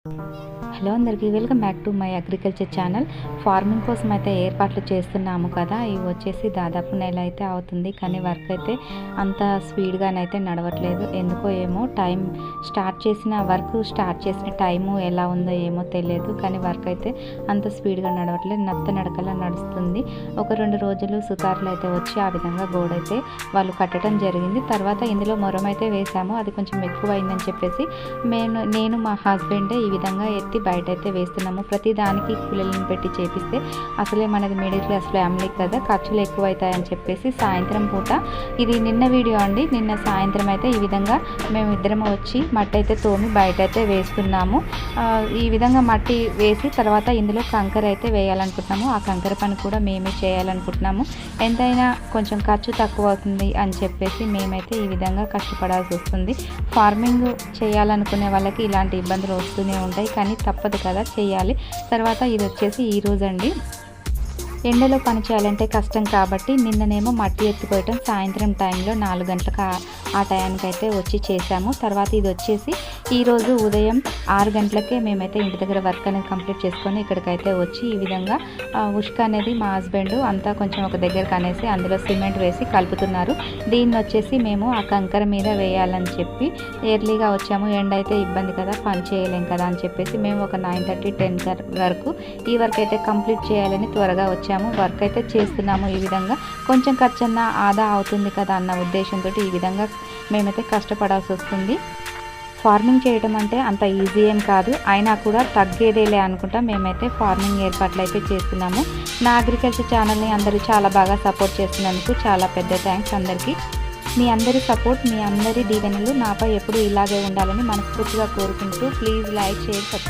Hello అందరికీ welcome back to my agriculture channel. Farming కోసం అయితే ఏర్పాట్లు చేస్తున్నాము కదా. ఇవి వచ్చేసి దాదాపు నెల అయితే అవుతుంది, కానీ వర్క్ అయితే అంత స్పీడ్గానైతే నడవట్లేదు. ఎందుకో ఏమో వర్క్ స్టార్ట్ చేసిన టైము ఎలా ఉందో ఏమో తెలియదు, కానీ వర్క్ అయితే అంత స్పీడ్గా నడవట్లేదు, నడకలా నడుస్తుంది. ఒక 2 రోజులు సుతారులు అయితే వచ్చి ఆ విధంగా గోడ అయితే వాళ్ళు కట్టడం జరిగింది. తర్వాత ఇందులో మొరం అయితే వేసాము, అది కొంచెం ఎక్కువ అయిందని చెప్పేసి నేను మా హస్బెండ్ ఈ విధంగా ఎత్తి బయట అయితే వేస్తున్నాము. ప్రతి దానికి కూలీలను పెట్టి చేపిస్తే అసలే మనది మిడిల్ క్లాస్ ఫ్యామిలీ కదా, ఖర్చులు ఎక్కువ అవుతాయని చెప్పేసి సాయంత్రం పూట, ఇది నిన్న వీడియో అండి, నిన్న సాయంత్రం అయితే ఈ విధంగా మేము ఇద్దరం వచ్చి మట్టి అయితే తోమి బయట అయితే వేస్తున్నాము. ఈ విధంగా మట్టి వేసి తర్వాత ఇందులో కంకర అయితే వేయాలనుకుంటున్నాము. ఆ కంకర పని కూడా మేమే చేయాలనుకుంటున్నాము. ఎంతైనా కొంచెం ఖర్చు తక్కువ అవుతుంది అని చెప్పేసి మేమైతే ఈ విధంగా కష్టపడాల్సి వస్తుంది. ఫార్మింగ్ చేయాలనుకునే వాళ్ళకి ఇలాంటి ఇబ్బందులు వస్తూనే ఉంటాయి, కానీ తప్పదు కదా, చేయాలి. తర్వాత ఇది వచ్చేసి ఈరోజు అండి, ఎండలో పని చేయాలంటే కష్టం కాబట్టి నిన్ననేమో మట్టి ఎత్తిపోయటం సాయంత్రం టైంలో 4 గంటలకు ఆ టైంకి అయితే వచ్చి చేసాము. తర్వాత ఇది వచ్చేసి ఈరోజు ఉదయం 6 గంటలకే మేమైతే ఇంటి దగ్గర వర్క్ అనేది కంప్లీట్ చేసుకొని ఇక్కడికైతే వచ్చి ఈ విధంగా ఉష్క అనేది మా హస్బెండ్ అంతా కొంచెం ఒక దగ్గరకు అనేసి అందులో సిమెంట్ వేసి కలుపుతున్నారు. దీన్ని వచ్చేసి మేము ఆ కంకర మీద వేయాలని చెప్పి ఎర్లీగా వచ్చాము. ఎండ అయితే ఇబ్బంది కదా, పని చేయలేం కదా అని చెప్పేసి మేము ఒక 9:30, 10 వరకు ఈ వర్క్ అయితే కంప్లీట్ చేయాలని త్వరగా వచ్చాము. వర్క్ అయితే చేస్తున్నాము. ఈ విధంగా కొంచెం ఖర్చన్నా ఆదా అవుతుంది కదా అన్న ఉద్దేశంతో ఈ విధంగా మేమైతే కష్టపడాల్సి వస్తుంది. ఫార్మింగ్ చేయడం అంటే అంత ఈజీ ఏం కాదు, అయినా కూడా తగ్గేదేలే అనుకుంటా మేమైతే ఫార్మింగ్ ఏర్పాట్లు అయితే చేస్తున్నాము. నా అగ్రికల్చర్ ఛానల్ని అందరూ చాలా బాగా సపోర్ట్ చేస్తున్నందుకు చాలా పెద్ద థ్యాంక్స్ అందరికీ. మీ అందరి సపోర్ట్, మీ అందరి దీవెనలు నాపై ఎప్పుడు ఇలాగే ఉండాలని మనస్ఫూర్తిగా కోరుకుంటూ ప్లీజ్ లైక్, షేర్, సబ్స్క్రైబ్.